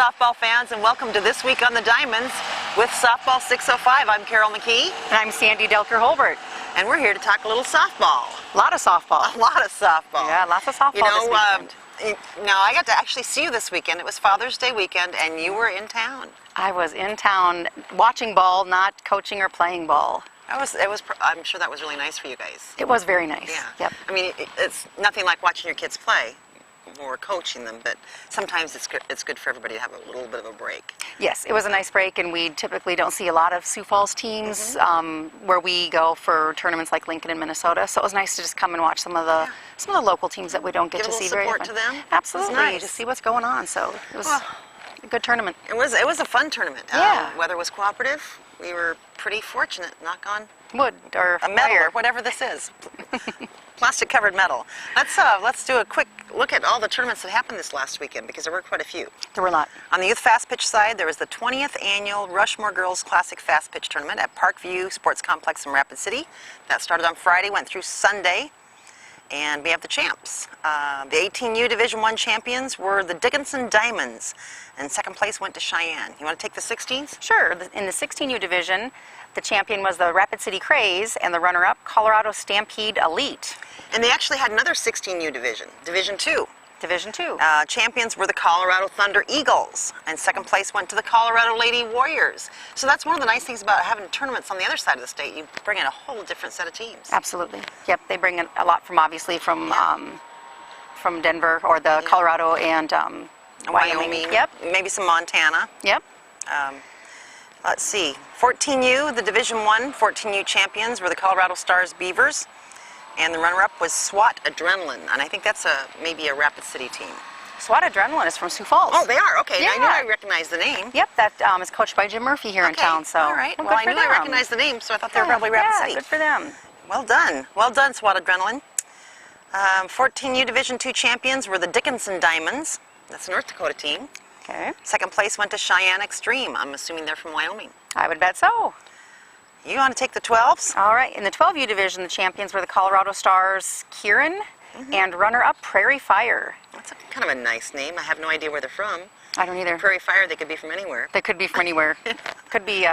softball fans, and welcome to This Week on the Diamonds with Softball 605. I'm Cheryl McKee. And I'm Sandy Delker-Holbert. And we're here to talk a little softball. A lot of softball. A lot of softball. Yeah, lots of softball this weekend. Now, I got to actually see you this weekend. It was Father's Day weekend, and you were in town. I was in town watching ball, not coaching or playing ball. I'm sure that was really nice for you guys. It was very nice. Yeah. Yep. I mean, it's nothing like watching your kids play or coaching them, but sometimes it's good for everybody to have a little bit of a break. Yes, it was a nice break, and we typically don't see a lot of Sioux Falls teams where we go for tournaments like Lincoln and Minnesota. So it was nice to just come and watch some of the local teams that we don't get to see very often. Give a little support to them. Absolutely, Nice. to see what's going on. So it was a good tournament. It was a fun tournament. Yeah. Weather was cooperative. We were pretty fortunate. Knock on Wood or a metal wire. or whatever this is. Plastic covered metal. Let's do a quick look at all the tournaments that happened this last weekend, because there were quite a few. There were a lot. On the youth fast pitch side, there was the 20th annual Rushmore Girls Classic Fast Pitch Tournament at Parkview Sports Complex in Rapid City. That started on Friday, went through Sunday, and we have the champs. The 18U Division I champions were the Dickinson Diamonds, and second place went to Cheyenne. You want to take the 16s? Sure. In the 16U division, the champion was the Rapid City Craze, and the runner-up, Colorado Stampede Elite. And they actually had another 16U division, Division II. Division II. Champions were the Colorado Thunder Eagles, and second place went to the Colorado Lady Warriors. So that's one of the nice things about having tournaments on the other side of the state. You bring in a whole different set of teams. Absolutely. Yep, they bring in a lot from Denver, or the Colorado and Wyoming. Yep. Maybe some Montana. Yep. Let's see. 14U, the Division I 14U champions were the Colorado Stars Beavers, and the runner-up was SWAT Adrenaline, and I think that's maybe a Rapid City team. SWAT Adrenaline is from Sioux Falls. Oh, they are? Okay, Yeah. I knew I recognized the name. Yep, that is coached by Jim Murphy here in town. So all right. Well, I knew I recognized the name, so I thought they were probably Rapid City. Good for them. Well done. Well done, SWAT Adrenaline. 14U Division II champions were the Dickinson Diamonds. That's a North Dakota team. Okay. Second place went to Cheyenne Extreme. I'm assuming they're from Wyoming. I would bet so. You want to take the 12s? All right. In the 12U division, the champions were the Colorado Stars Kieran, and runner-up Prairie Fire. That's kind of a nice name. I have no idea where they're from. I don't either. Prairie Fire, they could be from anywhere. They could be from anywhere. Could be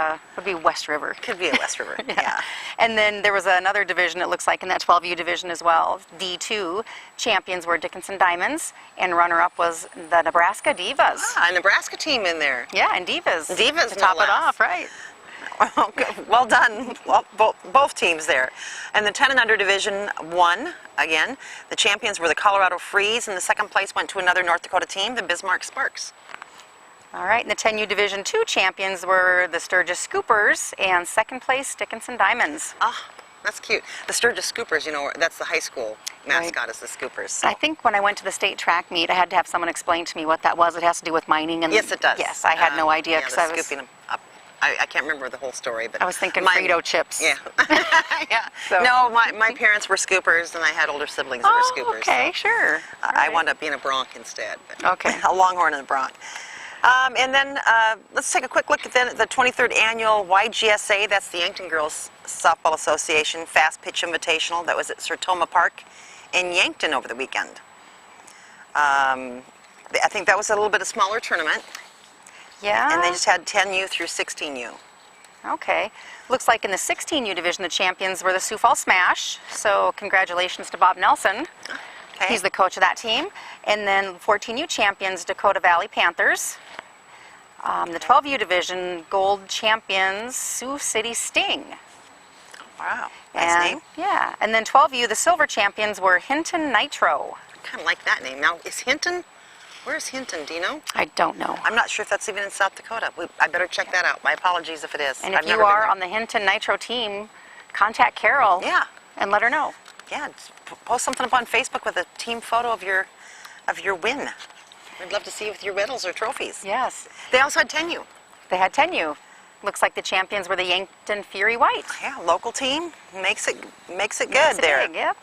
West River. Could be a West River, yeah. And then there was another division, it looks like, in that 12U division as well. D2 champions were Dickinson Diamonds, and runner-up was the Nebraska Divas. Ah, a Nebraska team in there. Yeah, and Divas. Divas, to top no it less. off, right? Well done, both teams there. And the 10 and under division won again. The champions were the Colorado Freeze, and the second place went to another North Dakota team, the Bismarck Sparks. All right, and the 10U Division II champions were the Sturgis Scoopers, and second place, Dickinson Diamonds. Ah, that's cute. The Sturgis Scoopers, you know, that's the high school mascot, is the Scoopers. So. I think when I went to the state track meet, I had to have someone explain to me what that was. It has to do with mining. And yes, it does. Yes, I had no idea, because I was scooping them up. I can't remember the whole story, but I was thinking Frito chips. Yeah. Yeah. So. No, my parents were scoopers, and I had older siblings that were scoopers. Okay, so sure. I wound up being a bronc instead. But Okay. A longhorn and a bronc. And then let's take a quick look at the 23rd annual YGSA. That's the Yankton Girls Softball Association Fast Pitch Invitational. That was at Sertoma Park in Yankton over the weekend. I think that was a little bit of smaller tournament. Yeah. And they just had 10U through 16U. Okay. Looks like in the 16U division, the champions were the Sioux Falls Smash. So congratulations to Bob Nelson. Okay. He's the coach of that team. And then 14U champions, Dakota Valley Panthers. The 12U division, gold champions, Sioux City Sting. Wow, nice name. Yeah. And then 12U, the silver champions were Hinton Nitro. I kind of like that name. Now, is Hinton, where's Hinton, do you know? I don't know. I'm not sure if that's even in South Dakota. I better check that out. My apologies if it is. And if you are on the Hinton Nitro team, contact Carol. Yeah. And let her know. Yeah, just post something up on Facebook with a team photo of your win. We'd love to see you with your medals or trophies. Yes. They also had 10U. They had 10U. Looks like the champions were the Yankton Fury White. Yeah, local team makes it good there. Big, yep.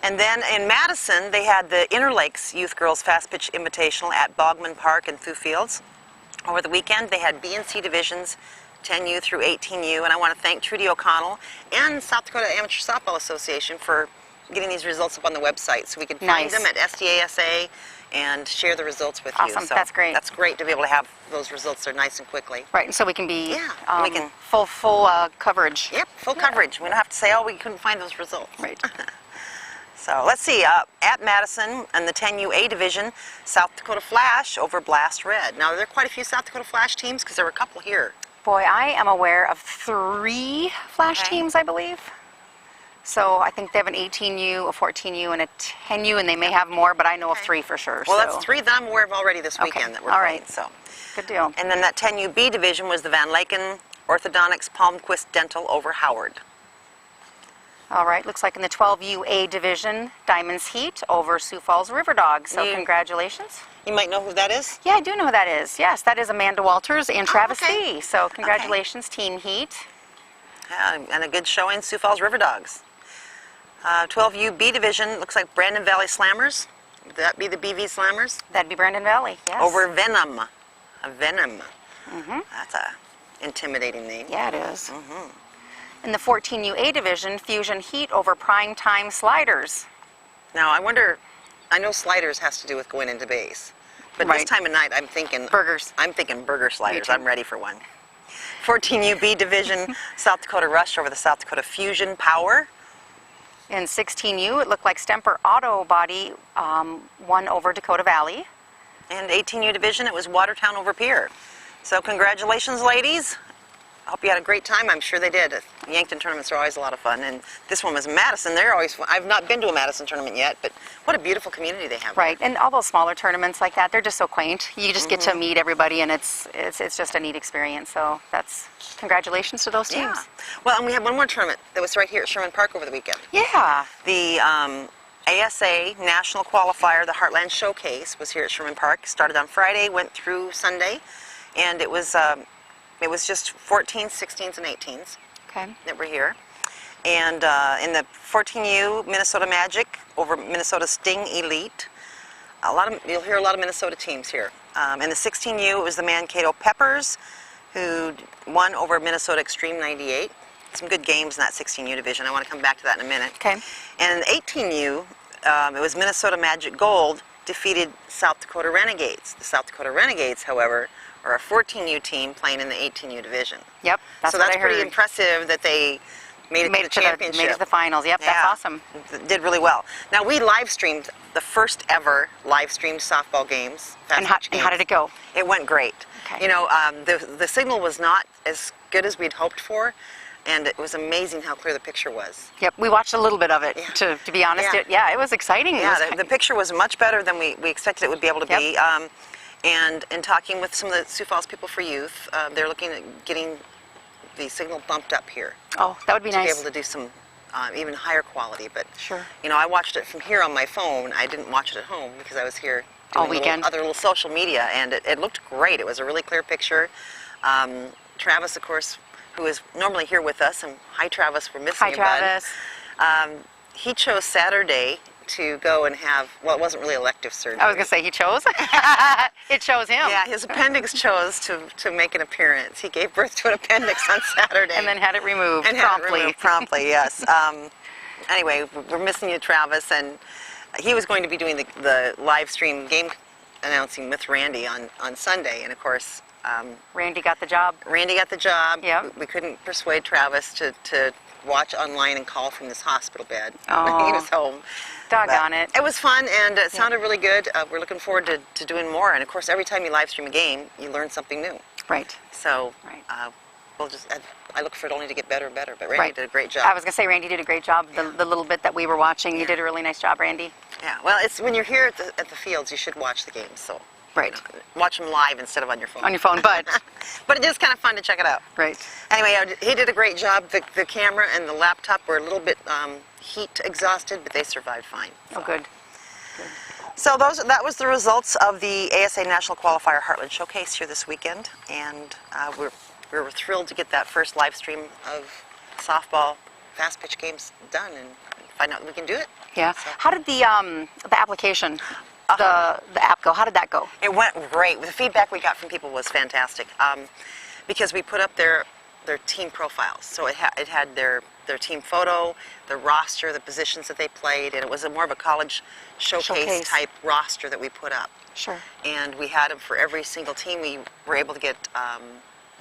And then in Madison, they had the Interlakes Youth Girls Fast Pitch Invitational at Bogman Park in Sioux Fields. Over the weekend, they had B and C divisions, 10U through 18U, and I want to thank Trudy O'Connell and South Dakota Amateur Softball Association for getting these results up on the website so we can find Nice. them at SDASA and share the results with you. Awesome. So That's great. That's great to be able to have those results there nice and quickly. Right, and so we can be Yeah, we can- full coverage. Yep, full coverage. We don't have to say, oh, we couldn't find those results. Right. So let's see, at Madison in the 10UA division, South Dakota Flash over Blast Red. Now, there are quite a few South Dakota Flash teams because there were a couple here. Boy, I am aware of 3 Flash Okay. teams, I believe. So I think they have an 18U, a 14U, and a 10U, and they may have more, but I know of Okay. 3 for sure. Well, so. that's 3 that I'm aware of already this weekend Okay, that we're all playing. right. So. Good deal. And then that 10UB division was the Van Laken Orthodontics Palmquist Dental over Howard. All right, looks like in the 12UA division, Diamonds Heat over Sioux Falls River Dogs. So You- congratulations. You might know who that is? Yeah, I do know who that is. Yes, that is Amanda Walters and Travis okay. Lee. So congratulations, Team Heat. And a good showing, Sioux Falls River Dogs. 12UB division, looks like Brandon Valley Slammers. Would that be the BV Slammers? That'd be Brandon Valley, yes. Over Venom. A Venom. That's a intimidating name. Yeah, it is. In the 14UA division, Fusion Heat over Prime Time Sliders. Now, I wonder, I know sliders has to do with going into base. But Right. this time of night, I'm thinking... Burgers. I'm thinking burger sliders. too. I'm ready for one. 14UB division, South Dakota Rush over the South Dakota Fusion Power. In 16U, it looked like Stemper Auto Body won over Dakota Valley. And 18U division, it was Watertown over Pier. So congratulations, ladies. I hope you had a great time. I'm sure they did. Yankton tournaments are always a lot of fun. And this one was Madison. They're always fun. I've not been to a Madison tournament yet, but what a beautiful community they have. Right, and all those smaller tournaments like that, they're just so quaint. You just get to meet everybody, and it's just a neat experience. So that's congratulations to those teams. Yeah. Well, and we have one more tournament that was right here at Sherman Park over the weekend. Yeah. The ASA National Qualifier, the Heartland Showcase, was here at Sherman Park. Started on Friday, went through Sunday, and it was just 14s, 16s, and 18s Okay. that were here. And in the 14U, Minnesota Magic over Minnesota Sting Elite. You'll hear a lot of Minnesota teams here. In the 16U, it was the Mankato Peppers, who won over Minnesota Extreme 98. Some good games in that 16U division. I want to come back to that in a minute. Okay. And in the 18U, it was Minnesota Magic Gold defeated South Dakota Renegades. The South Dakota Renegades, however, are a 14U team playing in the 18U division. Yep. That's So what that's I heard. pretty impressive that they made it to the championship. Made it to the finals. Yep. Yeah. That's awesome. Did really well. Now, we live streamed the first ever live streamed softball games. And how did it go? It went great. Okay. You know, the signal was not as good as we'd hoped for, and it was amazing how clear the picture was. Yep. We watched a little bit of it. Yeah. To be honest, Yeah. it was exciting. It Yeah, was the picture was much better than we expected it would be able to be. And in talking with some of the Sioux Falls people for youth, they're looking at getting the signal bumped up here Oh, that would be to nice. be able to do some even higher quality. But Sure. you know, I watched it from here on my phone. I didn't watch it at home because I was here All doing weekend. other little social media, and it looked great. It was a really clear picture. Travis, of course, who is normally here with us, and hi Travis, we're missing Hi, you, Travis. bud. He chose Saturday to go and have, well, it wasn't really elective surgery. I was going to say he chose. It chose him. Yeah, his appendix chose to make an appearance. He gave birth to an appendix on Saturday. And then had it removed And had it promptly. removed promptly, yes. Anyway, we're missing you, Travis, and he was going to be doing the live stream game announcing with Randy on Sunday, and of course, Randy got the job. Randy got the job. Yep. We couldn't persuade Travis to watch online and call from this hospital bed Oh. when he was home. Doggone But it. It was fun, and it sounded really good. We're looking forward to doing more, and of course, every time you live stream a game, you learn something new. Right. So Right. I look for it only to get better and better, but Randy Right. did a great job. I was going to say Randy did a great job. The little bit that we were watching, you did a really nice job, Randy. Yeah, well, it's when you're here at the fields, you should watch the games. So Right. watch them live instead of on your phone. On your phone, but But it is kind of fun to check it out. right. Anyway, he did a great job. The camera and the laptop were a little bit heat exhausted, but they survived fine. Oh, good. So that was the results of the ASA National Qualifier Heartland Showcase here this weekend, and we were thrilled to get that first live stream of softball fast pitch games done and find out we can do it. Yeah. So- How did the application, the app go? How did that go? It went great. The feedback we got from people was fantastic because we put up there team profiles. So it had their team photo, the roster, the positions that they played, and it was more of a college showcase type roster that we put up. Sure. And we had them for every single team. We were able to get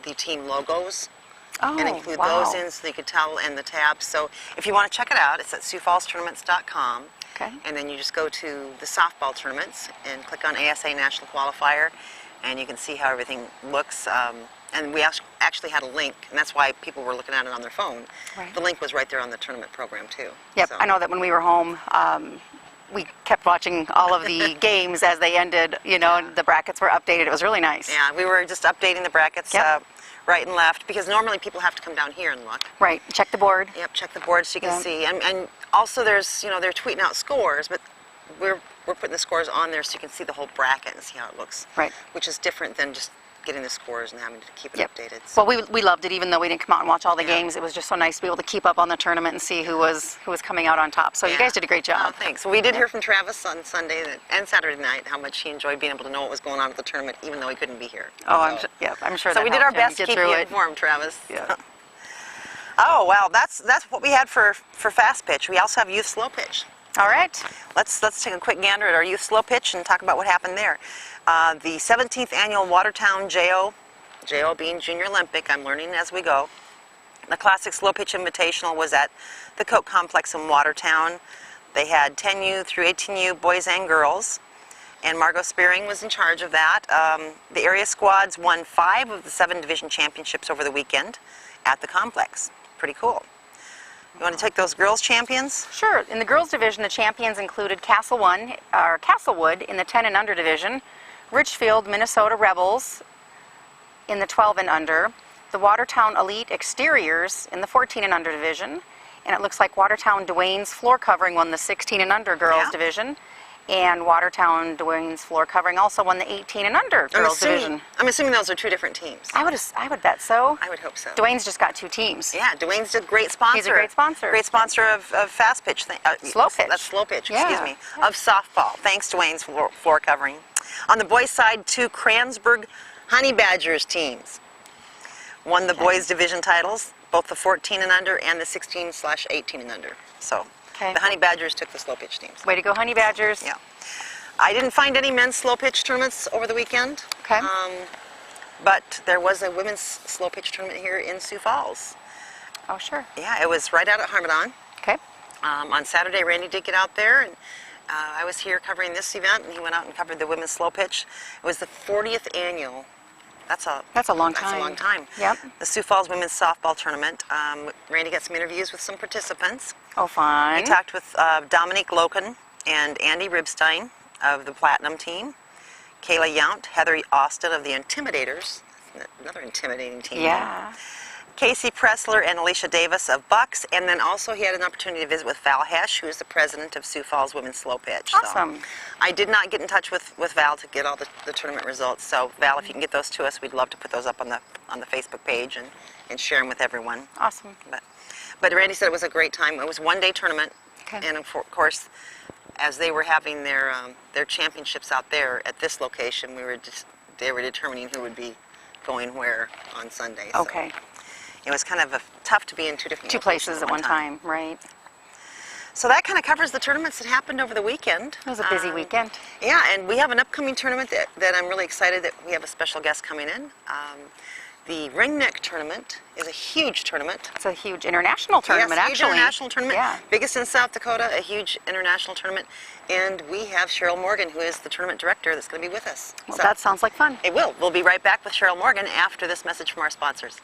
the team logos and include those in so you could tell, and the tabs. So if you want to check it out, it's at SiouxFallsTournaments.com. Okay. And then you just go to the softball tournaments and click on ASA National Qualifier, and you can see how everything looks. And we actually had a link, and that's why people were looking at it on their phone. Right. The link was right there on the tournament program, too. Yep, So. I know that when we were home, we kept watching all of the games as they ended, you know, and the brackets were updated. It was really nice. Yeah, we were just updating the brackets right and left, because normally people have to come down here and look. Right, check the board. Yep, check the board so you can see. And also there's, you know, they're tweeting out scores, but we're putting the scores on there so you can see the whole bracket and see how it looks. Right. Which is different than just getting the scores and having to keep it updated. So. Well, we loved it, even though we didn't come out and watch all the games. It was just so nice to be able to keep up on the tournament and see who was coming out on top. So you guys did a great job. Oh, thanks. We did hear from Travis on Sunday and Saturday night how much he enjoyed being able to know what was going on with the tournament, even though he couldn't be here. Oh, I'm sure. So that we did our helped him best to get keep through you it. informed, Travis. Yeah. Oh, well, that's what we had for fast pitch. We also have youth slow pitch. All right. Let's take a quick gander at our youth slow pitch and talk about what happened there. The 17th annual Watertown JO being Junior Olympic, I'm learning as we go. The Classic Slow Pitch Invitational was at the Coke Complex in Watertown. They had 10U through 18U boys and girls, and Margot Spearing was in charge of that. The area squads won 5 of the 7 division championships over the weekend at the complex. Pretty cool. You want to take those girls champions? Sure. In the girls division, the champions included Castlewood in the 10 and under division, Richfield, Minnesota Rebels in the 12 and under, the Watertown Elite Exteriors in the 14 and under division, and it looks like Watertown Duane's Floor Covering won the 16 and under girls division, and Watertown Duane's Floor Covering also won the 18 and under girls division. I'm assuming those are 2 different teams. I would bet so. I would hope so. Duane's just got 2 teams. Yeah, Duane's a great sponsor. He's a great sponsor. Great sponsor of fast pitch. Slow pitch. That's slow pitch, excuse me. Of softball. Thanks, Duane's floor covering. On the boys' side, 2 Kransburg Honey Badgers teams won the boys' division titles, both the 14 and under and the 16/18 and under. So the Honey Badgers took the slow pitch teams. Way to go, Honey Badgers. Yeah. I didn't find any men's slow pitch tournaments over the weekend. Okay. But there was a women's slow pitch tournament here in Sioux Falls. Oh, sure. Yeah, it was right out at Harmadon. Okay. On Saturday, Randy did get out there, and I was here covering this event, and he went out and covered the women's slow pitch. It was the 40th annual. That's a long time. That's a long time. Yep. The Sioux Falls Women's Softball Tournament. Randy got some interviews with some participants. Oh, fine. He talked with Dominique Loken and Andy Ribstein of the Platinum team, Kayla Yount, Heather Austin of the Intimidators, another intimidating team. Yeah. Casey Pressler and Alicia Davis of Bucks, and then also he had an opportunity to visit with Val Hesh, who is the president of Sioux Falls Women's Slow Pitch. Awesome. So I did not get in touch with Val to get all the tournament results. So Val, if you can get those to us, we'd love to put those up on the Facebook page and share them with everyone. Awesome. But Randy said it was a great time. It was a one-day tournament, and of course, as they were having their championships out there at this location, they were determining who would be going where on Sunday. Okay. So it was kind of tough to be in 2 different two places at one time, right? So that kind of covers the tournaments that happened over the weekend. It was a busy weekend. Yeah, and we have an upcoming tournament that I'm really excited that we have a special guest coming in. The Ringneck Tournament is a huge tournament. It's a huge international tournament, yes, actually. Huge international tournament. Yeah. Biggest in South Dakota, a huge international tournament. And we have Cheryl Morgan, who is the tournament director, that's going to be with us. Well, that sounds like fun. It will. We'll be right back with Cheryl Morgan after this message from our sponsors.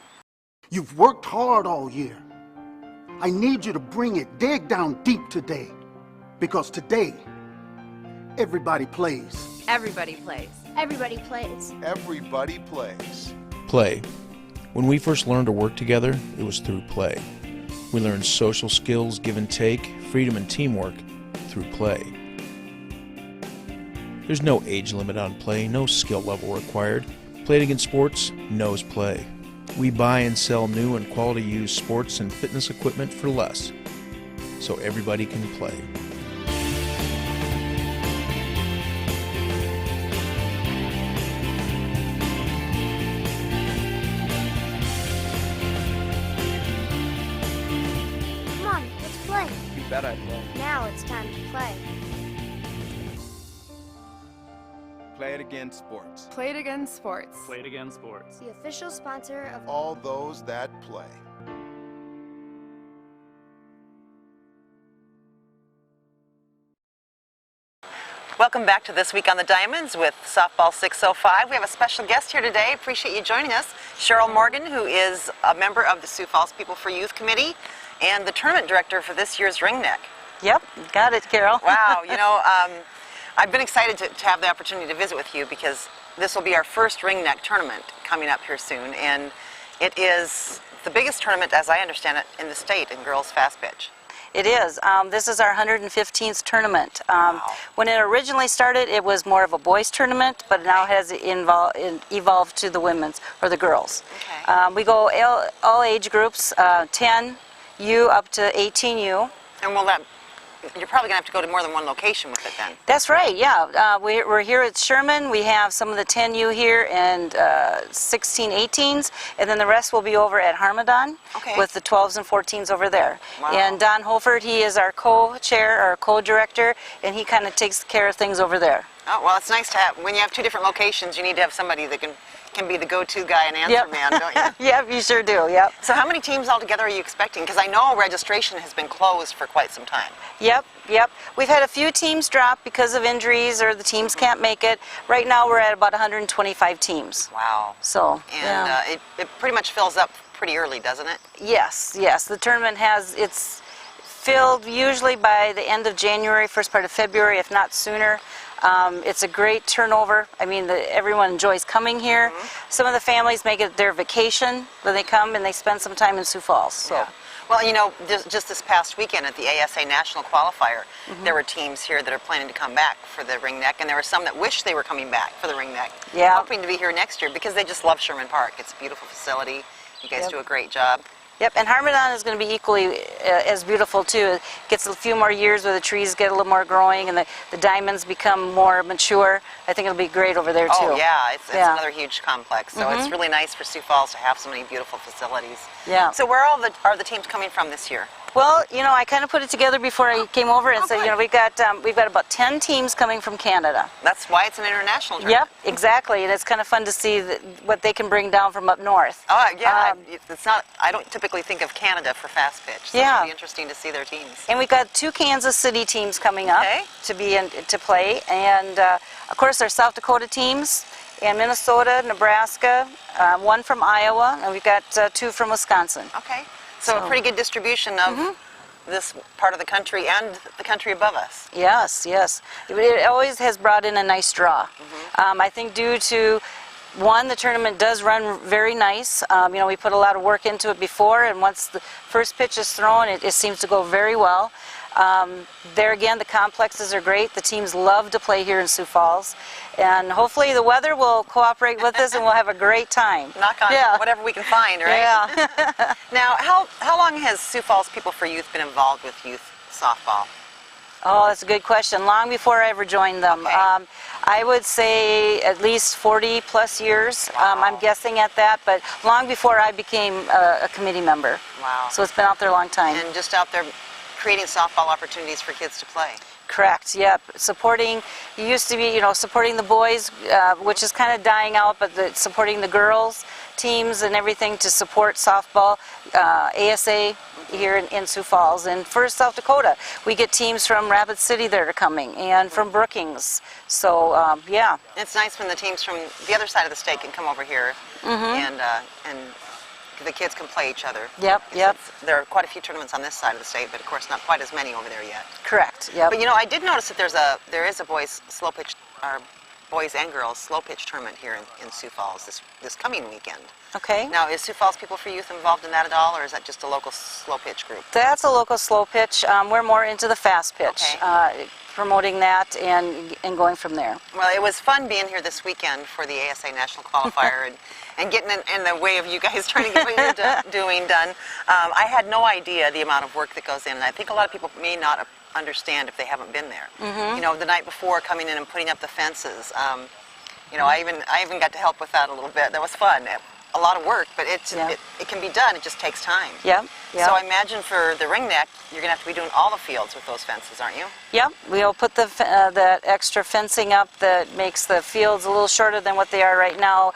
You've worked hard all year. I need you to bring it, dig down deep today. Because today, everybody plays. Everybody plays. Everybody plays. Everybody plays. Play. When we first learned to work together, it was through play. We learned social skills, give and take, freedom and teamwork through play. There's no age limit on play, no skill level required. Play It Again Sports knows play. We buy and sell new and quality used sports and fitness equipment for less, so everybody can play. You bet I will. Now it's time to play. Play It Again Sports. Play It Again Sports. Play It Again Sports. The official sponsor of All those that play. Welcome back to This Week on the Diamonds with Softball 605. We have a special guest here today. Appreciate you joining us. Cheryl Morgan, who is a member of the Sioux Falls People for Youth Committee and the tournament director for this year's Ringneck. Yep, got it, Carol. Wow, I've been excited to have the opportunity to visit with you because this will be our first Ringneck tournament coming up here soon, and it is the biggest tournament, as I understand it, in the state in girls fast pitch. It is. This is our 115th tournament. Wow. When it originally started, it was more of a boys tournament, but now has evolved to the women's or the girls. Okay. We go all age groups, 10U up to 18U. And you're probably going to have to go to more than one location with it then. That's right, yeah. We're here at Sherman. We have some of the 10U here and 16, 18s, and then the rest will be over at Harmadon with the 12s and 14s over there. Wow. And Don Holford, he is our co-chair, our co-director, and he kind of takes care of things over there. Oh, well, it's nice to have, when you have two different locations, you need to have somebody that can be the go-to guy and answer man, don't you? Yep, you sure do, yep. So how many teams altogether are you expecting? Because I know registration has been closed for quite some time. Yep. We've had a few teams drop because of injuries or the teams can't make it. Right now we're at about 125 teams. Wow. So, And it pretty much fills up pretty early, doesn't it? Yes. The tournament it's filled usually by the end of January, first part of February, if not sooner. It's a great turnover. I mean, everyone enjoys coming here. Some of the families make it their vacation when they come and they spend some time in Sioux Falls. So. Yeah. Well, just this past weekend at the ASA National Qualifier, there were teams here that are planning to come back for the Ringneck, and there were some that wish they were coming back for the Ringneck. Yeah. Hoping to be here next year because they just love Sherman Park. It's a beautiful facility. You guys do a great job. Yep, and Harmadon is going to be equally as beautiful too. It gets a few more years where the trees get a little more growing and the diamonds become more mature. I think it'll be great over there too. Oh yeah, it's another huge complex. So it's really nice for Sioux Falls to have so many beautiful facilities. Yeah. So where are the teams coming from this year? Well, I kind of put it together before I came over and said, we've got about 10 teams coming from Canada. That's why it's an international tournament. Yep, exactly, and it's kind of fun to see what they can bring down from up north. Oh yeah, it's not. I don't typically think of Canada for fast pitch. So it'll be interesting to see their teams. And we've got 2 Kansas City teams coming up to play, and of course our South Dakota teams, and Minnesota, Nebraska, 1 from Iowa, and we've got 2 from Wisconsin. Okay. So a pretty good distribution of this part of the country and the country above us. Yes. It always has brought in a nice draw. I think due to, one, the tournament does run very nice. We put a lot of work into it before, and once the first pitch is thrown, it seems to go very well. There again, the complexes are great. The teams love to play here in Sioux Falls. And hopefully the weather will cooperate with us and we'll have a great time. Knock on whatever we can find, right? Yeah. Now, how long has Sioux Falls People for Youth been involved with youth softball? Oh, that's a good question. Long before I ever joined them. Okay. I would say at least 40 plus years. Wow. I'm guessing at that, but long before I became a committee member. Wow. So it's been out there a long time. And just out there creating softball opportunities for kids to play. Correct, yep. Supporting, you used to be, supporting the boys, which is kind of dying out, but supporting the girls teams and everything to support softball, ASA here in Sioux Falls. And for South Dakota, we get teams from Rapid City that are coming and from Brookings. So, yeah. It's nice when the teams from the other side of the state can come over here and the kids can play each other. Yep. There are quite a few tournaments on this side of the state, but of course not quite as many over there yet. Correct, yep. But I did notice that there is a boys and girls slow pitch tournament here in Sioux Falls this coming weekend. Okay. Now, is Sioux Falls People for Youth involved in that at all, or is that just a local slow pitch group? That's a local slow pitch. We're more into the fast pitch, promoting that and going from there. Well, it was fun being here this weekend for the ASA National Qualifier and getting in the way of you guys trying to get what you're doing done. I had no idea the amount of work that goes in, and I think a lot of people may not understand if they haven't been there. The night before, coming in and putting up the fences. I even got to help with that a little bit. That was fun. a lot of work, but Yeah. it can be done. It just takes time. Yep, yep. So I imagine for the Ringneck, you're going to have to be doing all the fields with those fences, aren't you? Yep, we'll put that extra fencing up that makes the fields a little shorter than what they are right now,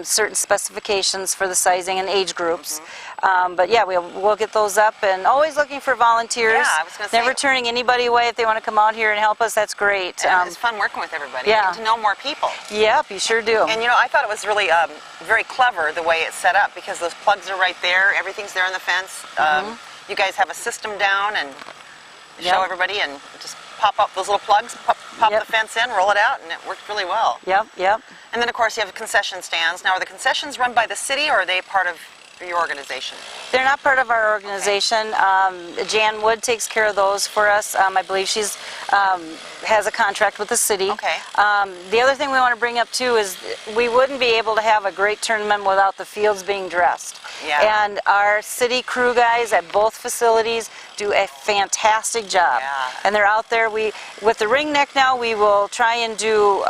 certain specifications for the sizing and age groups. But yeah, we'll get those up, and always looking for volunteers. Yeah, I was gonna say- Never turning anybody away. If they want to come out here and help us, that's great. And it's fun working with everybody. yeah. You get to know more people. Yep, you sure do. And you know, I thought it was really very clever the way it's set up, because those plugs are right there. Everything's there on the fence. You guys have a system down and show Yep. everybody, and just pop up those little plugs, pop Yep. the fence in, roll it out, and it worked really well. Yep, yep. And then, of course, you have concession stands. Now, are the concessions run by the city, or are they part of your organization? They're not part of our organization. Jan Wood takes care of those for us. I believe she's has a contract with the city. Okay. The other thing we want to bring up too is we wouldn't be able to have a great tournament without the fields being dressed. Yeah. And our city crew guys at both facilities do a fantastic job. Yeah. And they're out there. With the Ringneck now, we will try and do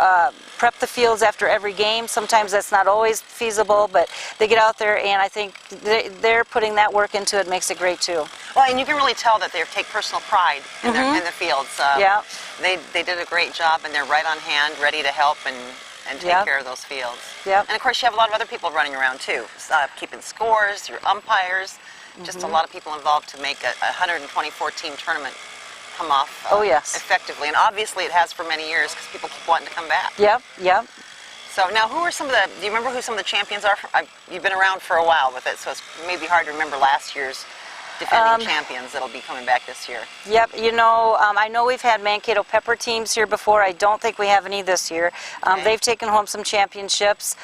prep the fields after every game. Sometimes that's not always feasible, but they get out there, and I think they're putting that work into it. Makes it great too. Well, and you can really tell that they take personal pride in, in the fields. Yeah. They did a great job, and they're right on hand, ready to help and take Yep. care of those fields. Yep. And of course, you have a lot of other people running around too, keeping scores, your umpires, just a lot of people involved to make a 124 team tournament come off Oh, yes. effectively. And obviously, it has for many years, because people keep wanting to come back. Yep, yep. So now, who are some of the? Do you remember who some of the champions are? You've been around for a while with it, so it's maybe hard to remember last year's defending champions that'll be coming back this year. Yep, you know, I know we've had Mankato Pepper teams here before. I don't think we have any this year. Okay. They've taken home some championships.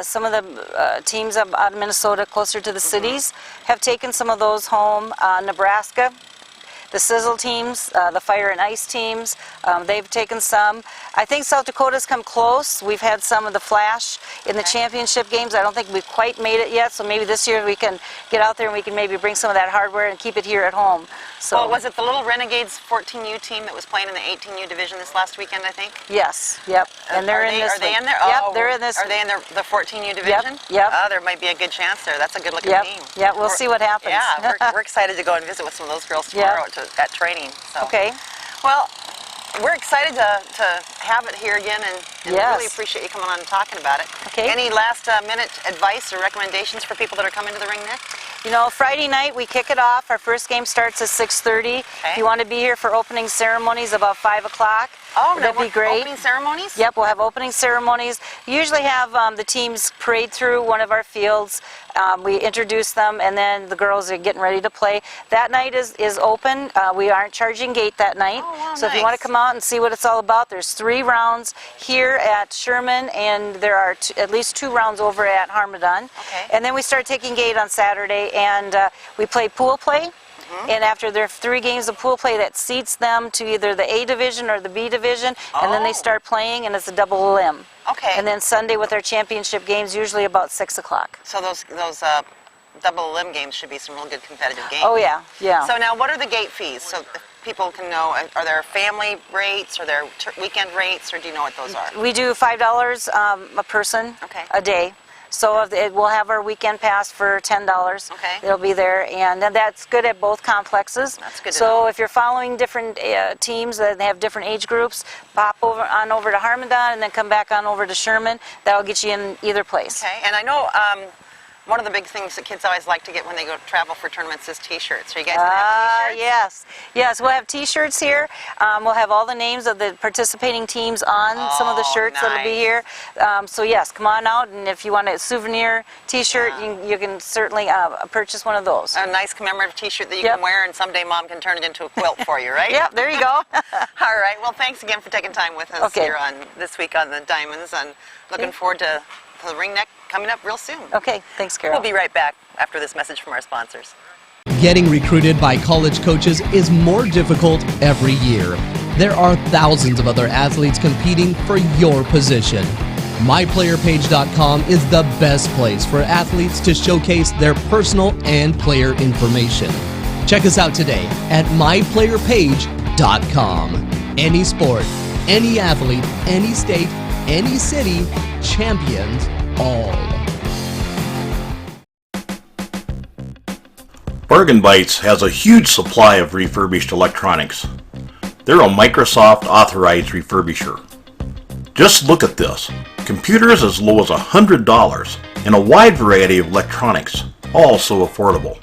Some of the teams out of Minnesota closer to the cities have taken some of those home. Nebraska, the Sizzle teams, the Fire and Ice teams, they've taken some. I think South Dakota's come close. We've had some of the Flash in the championship games. I don't think we've quite made it yet, so maybe this year we can get out there and we can maybe bring some of that hardware and keep it here at home. So, Well, was it the Little Renegades 14U team that was playing in the 18U division this last weekend, I think? yes, yep. And they're in this Are they one. in there? Yep, Oh, they're in this Are they in the 14U division? yep. Oh, there might be a good chance there. That's a good looking Yep, team. yep, we'll see what happens. Yeah, we're excited to go and visit with some of those girls Yep. tomorrow at training. So. Okay. Well, we're excited to have it here again, and Yes. really appreciate you coming on and talking about it. Okay. Any last minute advice or recommendations for people that are coming to the Ringneck? You know, Friday night we kick it off. Our first game starts at 6:30. Okay. If you want to be here for opening ceremonies about 5 o'clock, Oh, that'd be great. Opening ceremonies? Yep, we'll have opening ceremonies. We usually have the teams parade through one of our fields. We introduce them, and then the girls are getting ready to play. That night is open. We aren't charging gate that night. Oh, wow, so if you want nice. to come out and see what it's all about, there's 3 rounds here at Sherman, and there are at least 2 rounds over at Harmadon. Okay. And then we start taking gate on Saturday, and we play pool play. And after there are 3 games of pool play, that seats them to either the A division or the B division, and then Oh. they start playing, and it's a double limb. Okay. And then Sunday with our championship games, usually about 6 o'clock. So those double limb games should be some real good competitive games. Oh, yeah, yeah. So now, what are the gate fees? So if people can know, are there family rates, or there weekend rates, or do you know what those are? We do $5 a person Okay. a day. So we'll have our weekend pass for $10. Okay. It'll be there, and that's good at both complexes. That's good to So know. if you're following different teams that have different age groups, pop on over to Harmadon and then come back on over to Sherman. That'll get you in either place. Okay, and I know one of the big things that kids always like to get when they go travel for tournaments is T-shirts. Are you guys going to have T-shirts? Yes. Yes, we'll have T-shirts here. We'll have all the names of the participating teams on some of the Oh, shirts that'll be nice. here. So yes, come on out, and if you want a souvenir T-shirt, you can certainly purchase one of those. A nice commemorative T-shirt that you Yep. can wear, and someday Mom can turn it into a quilt for you, right? Yep, there you go. All right. Well, thanks again for taking time with us Okay. here on this week on the Diamonds, and looking forward to the Ringneck coming up real soon. Okay, thanks, Carol. We'll be right back after this message from our sponsors. Getting recruited by college coaches is more difficult every year. There are thousands of other athletes competing for your position. MyPlayerPage.com is the best place for athletes to showcase their personal and player information. Check us out today at MyPlayerPage.com. Any sport, any athlete, any state, any city, champions all. Bargain Bites has a huge supply of refurbished electronics. They're a Microsoft authorized refurbisher. Just look at this. Computers as low as $100 and a wide variety of electronics, all so affordable.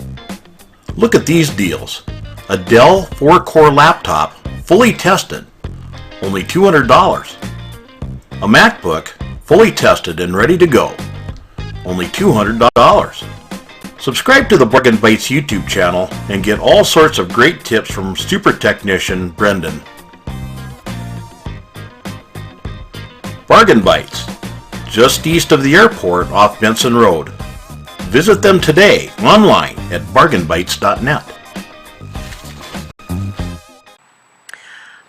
Look at these deals. A Dell 4-core laptop, fully tested, only $200. A MacBook, fully tested and ready to go, only $200. Subscribe to the Bargain Bites YouTube channel and get all sorts of great tips from super technician Brendan. Bargain Bites, just east of the airport off Benson Road. Visit them today online at bargainbites.net.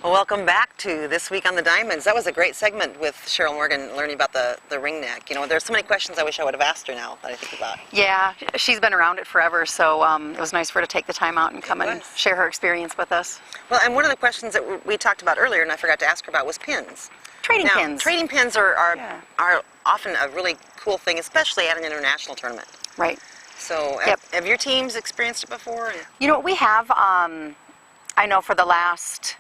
Well, welcome back to This Week on the Diamonds. That was a great segment with Cheryl Morgan learning about the ringneck. You know, there's so many questions I wish I would have asked her now that I think about. Yeah, she's been around it forever, so it was nice for her to take the time out and come and share her experience with us. Well, and one of the questions that we talked about earlier, and I forgot to ask her about, was pins. Trading pins. Trading pins are often a really cool thing, especially at an international tournament. Right. So, have your teams experienced it before? You know, we have, I know for the last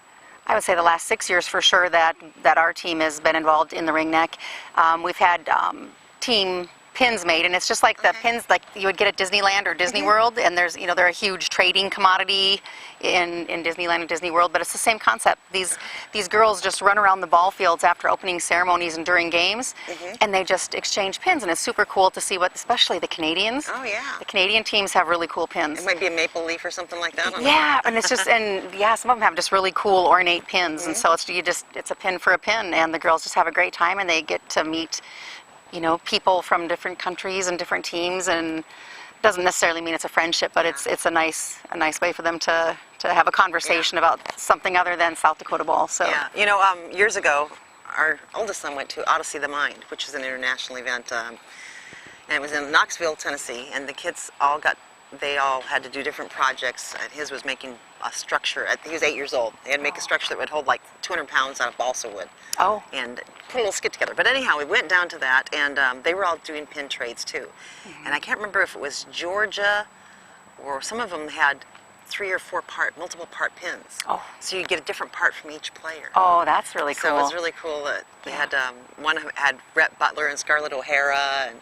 6 years for sure that our team has been involved in the ringneck. We've had team pins made, and it's just like the pins like you would get at Disneyland or Disney World, and there's, you know, they're a huge trading commodity in Disneyland and Disney World, but it's the same concept. These girls just run around the ball fields after opening ceremonies and during games, and they just exchange pins, and it's super cool to see what, especially the Canadians. Oh yeah. The Canadian teams have really cool pins. It might be a maple leaf or something like that. Yeah, and it's just, and yeah, some of them have just really cool ornate pins, and so it's a pin for a pin, and the girls just have a great time, and they get to meet, you know, people from different countries and different teams, and doesn't necessarily mean it's a friendship, but it's a nice way for them to have a conversation about something other than South Dakota ball. So yeah, you know, years ago, our oldest son went to Odyssey of the Mind, which is an international event, and it was in Knoxville, Tennessee, and the kids they all had to do different projects, and his was making a structure. He was 8 years old. They had to make a structure that would hold like 200 pounds out of balsa wood. Oh. And put a little skit together. But anyhow, we went down to that, and they were all doing pin trades too. And I can't remember if it was Georgia, or some of them had 3 or 4 multiple part pins. Oh. So you get a different part from each player. Oh, that's really cool. So it was really cool that they had, one had Rhett Butler and Scarlett O'Hara, and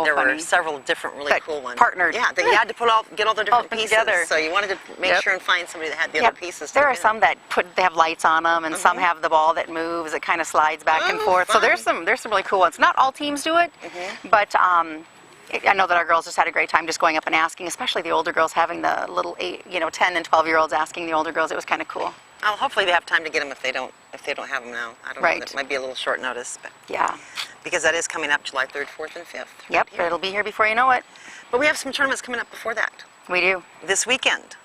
there were several different really cool ones. Partnered. Yeah, you had to get all the different pieces together. So you wanted to make sure and find somebody that had the other pieces. There are some that they have lights on them, and some have the ball that moves. It kind of slides back and forth. Fun. So there's some really cool ones. Not all teams do it, but I know that our girls just had a great time just going up and asking, especially the older girls, having the little 10 and 12-year-olds asking the older girls. It was kind of cool. Well, hopefully they have time to get them if they don't have them now. I don't know. That might be a little short notice, but yeah, because that is coming up July 3rd, 4th, and 5th. Yep, but it'll be here before you know it. But we have some tournaments coming up before that. We do. This weekend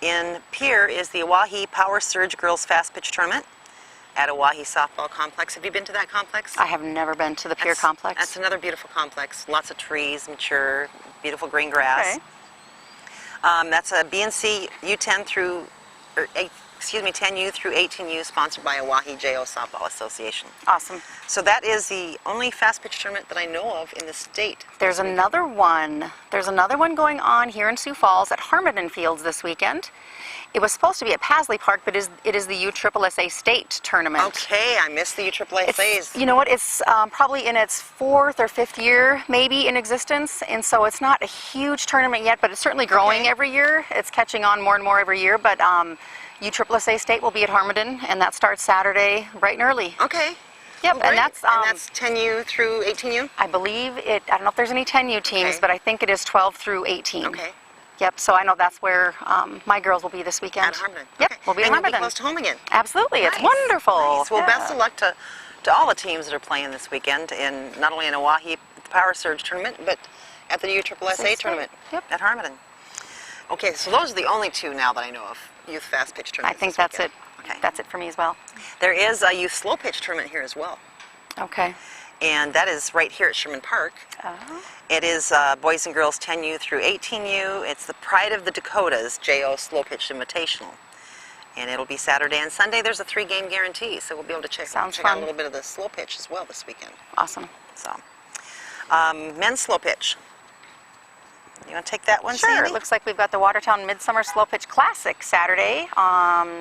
in Pierre is the Oahe Power Surge Girls Fast Pitch Tournament at Oahe Softball Complex. Have you been to that complex? I have never been to the Pierre Complex. That's another beautiful complex. Lots of trees, mature, beautiful green grass. Okay. That's a BNC U10 through, 10U through 18U, sponsored by Oahe JO Softball Association. Awesome. So that is the only fast pitch tournament that I know of in the state. There's another one. There's another one going on here in Sioux Falls at Harmon Fields this weekend. It was supposed to be at Pasley Park, but it is the USSSA State Tournament. Okay, I missed the USSSA's. You know what? It's probably in its 4th or 5th year, maybe, in existence, and so it's not a huge tournament yet, but it's certainly growing every year. It's catching on more and more every year, but USSSA State will be at Harmon, and that starts Saturday bright and early. Okay. Yep, and that's 10U through 18U? I believe I don't know if there's any 10U teams, but I think it is 12 through 18. Okay. Yep, so I know that's where my girls will be this weekend. At Harmon. Yep, we'll be at Harmon. And you'll be close to home again. Absolutely, it's wonderful. Nice. Well, best of luck to all the teams that are playing this weekend, not only in Oahe Power Surge Tournament, but at the USSSA Tournament at Harmon. Okay, so those are the only two now that I know of, youth fast pitch tournaments. I think that's it. Okay. That's it for me as well. There is a youth slow pitch tournament here as well. Okay. And that is right here at Sherman Park. It is boys and girls 10U through 18U. It's the Pride of the Dakotas JO Slow Pitch Invitational. And it'll be Saturday and Sunday. There's a 3-game guarantee, so we'll be able to check out a little bit of the slow pitch as well this weekend. Awesome. So, men's slow pitch. You want to take that one, Sure. Sandy? It looks like we've got the Watertown Midsummer Slow Pitch Classic Saturday,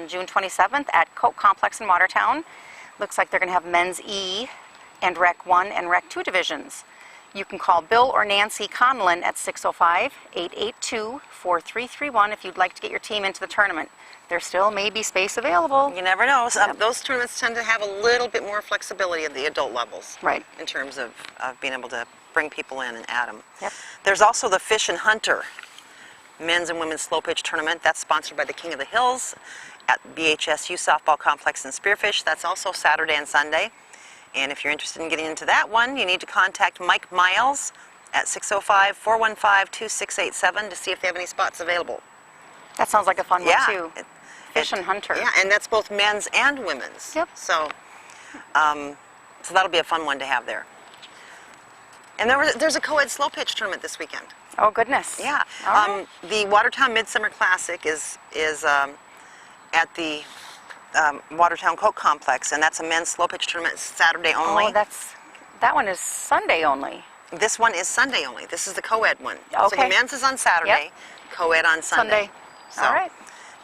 June 27th at Coke Complex in Watertown. Looks like they're going to have men's E and Rec 1 and Rec 2 divisions. You can call Bill or Nancy Conlon at 605-882-4331 if you'd like to get your team into the tournament. There still may be space available. You never know. Those tournaments tend to have a little bit more flexibility at the adult levels. Right. In terms of being able to bring people in and add them. Yep. There's also the Fish and Hunter men's and women's slow pitch tournament. That's sponsored by the King of the Hills at BHSU Softball Complex in Spearfish. That's also Saturday and Sunday. And if you're interested in getting into that one, you need to contact Mike Miles at 605-415-2687 to see if they have any spots available. That sounds like a fun Yeah. one, too. Fish and Hunter. Yeah, and that's both men's and women's. Yep. So that'll be a fun one to have there. And there's a co-ed slow pitch tournament this weekend. Oh, goodness. Yeah. All right. The Watertown Midsummer Classic is at the Watertown Coke Complex, and that's a men's slow pitch tournament Saturday only. Oh, that one is Sunday only. This one is Sunday only. This is the co-ed one. So Okay. the men's is on Saturday, co-ed on Sunday. So All right.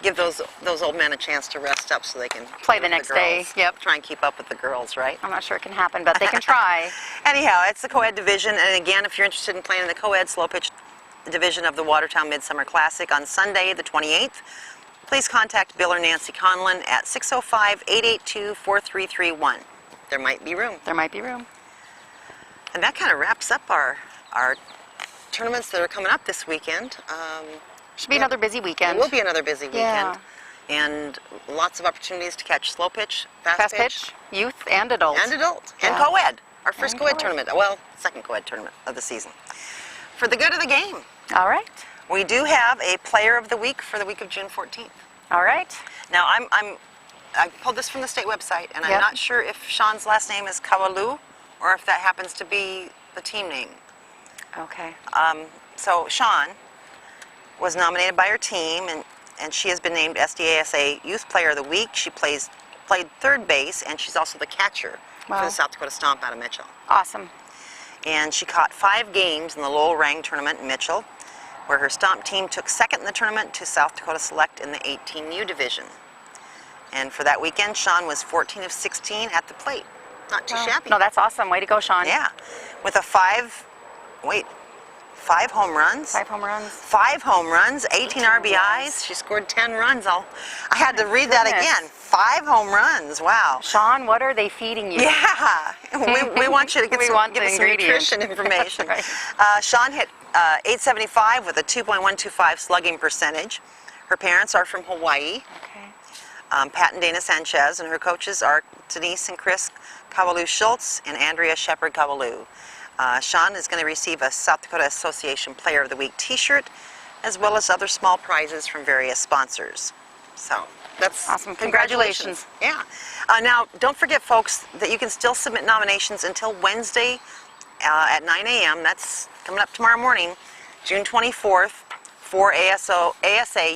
give those old men a chance to rest up so they can Play with the next day. girls. Yep. Try and keep up with the girls, right? I'm not sure it can happen, but they can try. Anyhow, it's the co-ed division, and again, if you're interested in playing in the co-ed slow pitch division of the Watertown Midsummer Classic on Sunday, the 28th, please contact Bill or Nancy Conlon at 605-882-4331. There might be room. There might be room. And that kind of wraps up our tournaments that are coming up this weekend. Should be another busy weekend. It will be another busy weekend. Yeah. And lots of opportunities to catch slow pitch, fast Fast pitch, pitch, youth and adult. and adult, and Yeah. co-ed. Our first And co-ed co-ed. tournament. Well, second co-ed tournament of the season. For the good of the game, All right. we do have a player of the week for the week of June 14th. All right. Now, I pulled this from the state website, and I'm Yep. not sure if Sean's last name is Kawalu or if that happens to be the team name. Okay. So Sean was nominated by her team, and she has been named SDASA Youth Player of the Week. She played third base, and she's also the catcher for Wow. the South Dakota Stomp out of Mitchell. Awesome. And she caught 5 games in the Lowell Rang tournament in Mitchell, where her Stomp team took second in the tournament to South Dakota Select in the 18U division. And for that weekend, Sean was 14 of 16 at the plate. Not too shabby. No, that's awesome. Way to go, Sean. Yeah, with 5 home runs. 5 home runs. 5 home runs, 18 RBIs. She scored 10 runs. I had to read that goodness. again. 5 home runs. Wow. Sean, what are they feeding you? Yeah, we want you to get We some, want give the us some ingredients. nutrition information. Right. Sean hit 875 with a 2.125 slugging percentage. Her parents are from Hawaii. Okay. Pat and Dana Sanchez, and her coaches are Denise and Chris Kawalu-Schultz and Andrea Shepard-Kawalu. Sean is going to receive a South Dakota Association Player of the Week t-shirt, as well as other small prizes from various sponsors. So, that's Awesome. Congratulations. Yeah. Now, don't forget, folks, that you can still submit nominations until Wednesday at 9 a.m. That's coming up tomorrow morning, June 24th, for ASA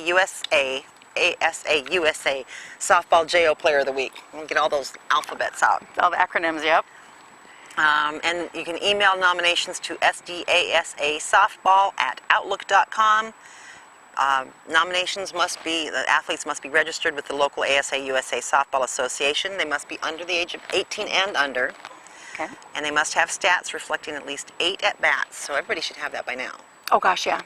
USA Softball JO Player of the Week. We'll get all those alphabets out. All the acronyms, yep. And you can email nominations to sdasasoftball@outlook.com. The athletes must be registered with the local ASA USA Softball Association. They must be under the age of 18 and under. Okay. And they must have stats reflecting at least 8 at-bats. So everybody should have that by now. Oh, gosh, yeah.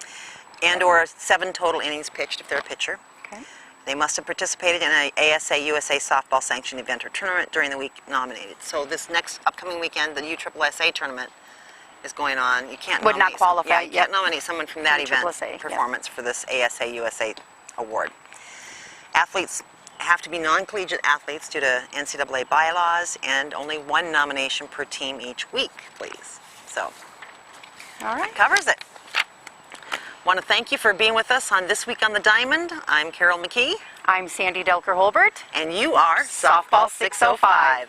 And or 7 total innings pitched if they're a pitcher. Okay. They must have participated in an ASA USA softball sanctioned event or tournament during the week nominated. So this next upcoming weekend, the USSSA tournament is going on. You can't Would not nominate qualify, you can't nominate someone from that event USSSA, yep. performance for this ASA USA award. Athletes have to be non-collegiate athletes due to NCAA bylaws, and only 1 nomination per team each week, please. So, All right. covers it. Want to thank you for being with us on This Week on the Diamond. I'm Cheryl McKee. I'm Sandy Delker-Holbert. And you are Softball 605.